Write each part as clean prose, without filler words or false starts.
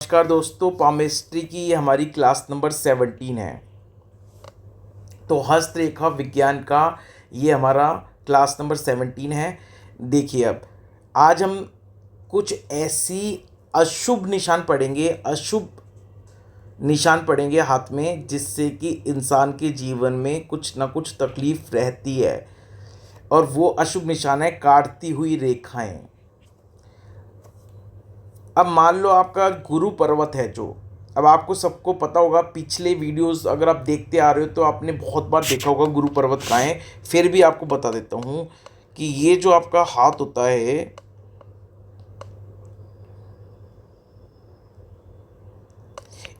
नमस्कार दोस्तों, पामेस्ट्री की ये हमारी क्लास नंबर 17 है। तो हस्तरेखा विज्ञान का ये हमारा क्लास नंबर 17 है। देखिए, अब आज हम कुछ ऐसी अशुभ निशान पढ़ेंगे, अशुभ निशान पढ़ेंगे हाथ में, जिससे कि इंसान के जीवन में कुछ ना कुछ तकलीफ रहती है। और वो अशुभ निशान है काटती हुई रेखाएं। अब मान लो आपका गुरु पर्वत है जो, अब आपको सबको पता होगा, पिछले वीडियोस अगर आप देखते आ रहे हो तो आपने बहुत बार देखा होगा गुरु पर्वत कहाँ है। फिर भी आपको बता देता हूँ कि ये जो आपका हाथ होता है,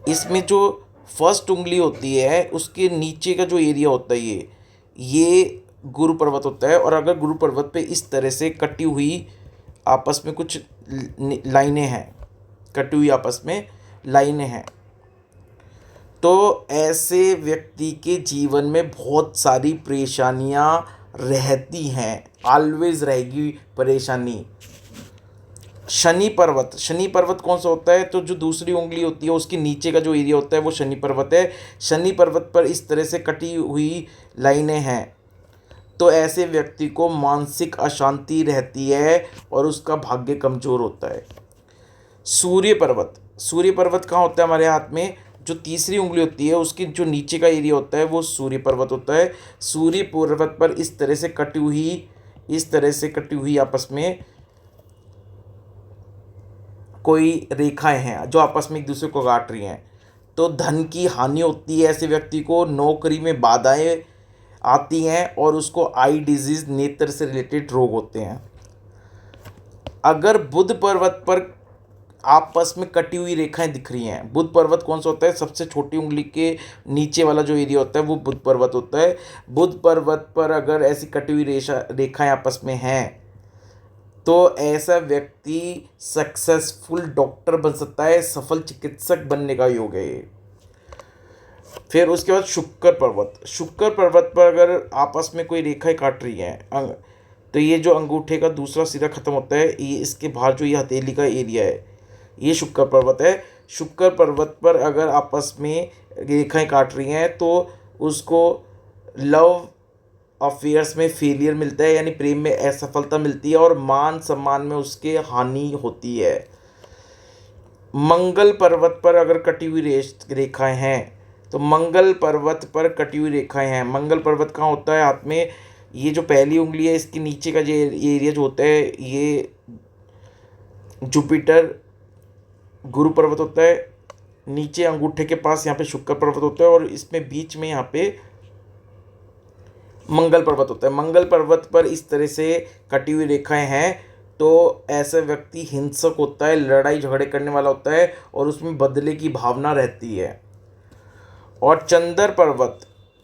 इसमें जो फर्स्ट उंगली होती है उसके नीचे का जो एरिया होता है ये गुरु पर्वत होता है। और अगर गुरु पर्वत पे इस तरह से कटी हुई आपस में कुछ लाइनें हैं, कटी हुई आपस में लाइनें हैं, तो ऐसे व्यक्ति के जीवन में बहुत सारी परेशानियां रहती हैं, ऑलवेज रहेगी परेशानी। शनि पर्वत, शनि पर्वत कौन सा होता है? तो जो दूसरी उंगली होती है उसके नीचे का जो एरिया होता है वो शनि पर्वत है। शनि पर्वत पर इस तरह से कटी हुई लाइनें हैं तो ऐसे व्यक्ति को मानसिक अशांति रहती है और उसका भाग्य कमज़ोर होता है। सूर्य पर्वत, सूर्य पर्वत कहाँ होता है हमारे हाथ में? जो तीसरी उंगली होती है उसके जो नीचे का एरिया होता है वो सूर्य पर्वत होता है। सूर्य पर्वत पर इस तरह से कटी हुई, इस तरह से कटी हुई आपस में कोई रेखाएं हैं जो आपस में एक दूसरे को काट रही हैं, तो धन की हानि होती है। ऐसे व्यक्ति को नौकरी में बाधाएं आती हैं और उसको आई डिजीज, नेत्र से रिलेटेड रोग होते हैं। अगर बुध पर्वत पर आपस में कटी हुई रेखाएं दिख रही हैं, बुध पर्वत कौन सा होता है? सबसे छोटी उंगली के नीचे वाला जो एरिया होता है वो बुध पर्वत होता है। बुध पर्वत पर अगर ऐसी कटी हुई रेखाएं आपस में हैं तो ऐसा व्यक्ति सक्सेसफुल डॉक्टर बन सकता है, सफल चिकित्सक बनने का योग है ये। फिर उसके बाद शुक्र पर्वत, शुक्र पर्वत पर अगर आपस में कोई रेखाएं काट रही हैं तो ये जो अंगूठे का दूसरा सिरा खत्म होता है, ये इसके बाहर जो ये हथेली का एरिया है, ये शुक्र पर्वत है। शुक्र पर्वत पर अगर आपस में रेखाएं काट रही हैं तो उसको लव अफेयर्स में फेलियर मिलता है, यानी प्रेम में असफलता मिलती है और मान सम्मान में उसके हानि होती है। मंगल पर्वत पर अगर कटी हुई रेखाएं हैं, तो मंगल पर्वत पर कटी हुई रेखाएं हैं। मंगल पर्वत कहाँ होता है हाथ में? ये जो पहली उंगली है इसके नीचे का जो एरिया जो होता है ये जुपिटर गुरु पर्वत होता है। नीचे अंगूठे के पास यहाँ पे शुक्र पर्वत होता है और इसमें बीच में यहाँ पे मंगल पर्वत होता है। मंगल पर्वत पर इस तरह से कटी हुई रेखाएं हैं तो ऐसा व्यक्ति हिंसक होता है, लड़ाई झगड़े करने वाला होता है और उसमें बदले की भावना रहती है। और चंद्र पर्वत,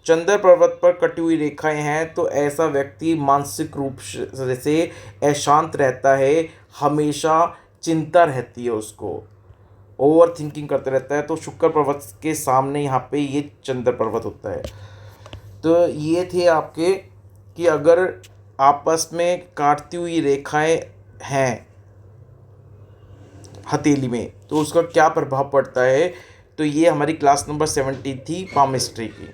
चंद्र पर्वत पर कटी हुई रेखाएं हैं तो ऐसा व्यक्ति मानसिक रूप से अशांत रहता है, हमेशा चिंता रहती है, उसको ओवर थिंकिंग करते रहता है। तो शुक्र पर्वत के सामने यहाँ पे ये चंद्र पर्वत होता है। तो ये थे आपके कि अगर आपस में काटती हुई रेखाएं हैं हथेली में तो उसका क्या प्रभाव पड़ता है। तो ये हमारी क्लास नंबर 17 थी पामेस्ट्री की।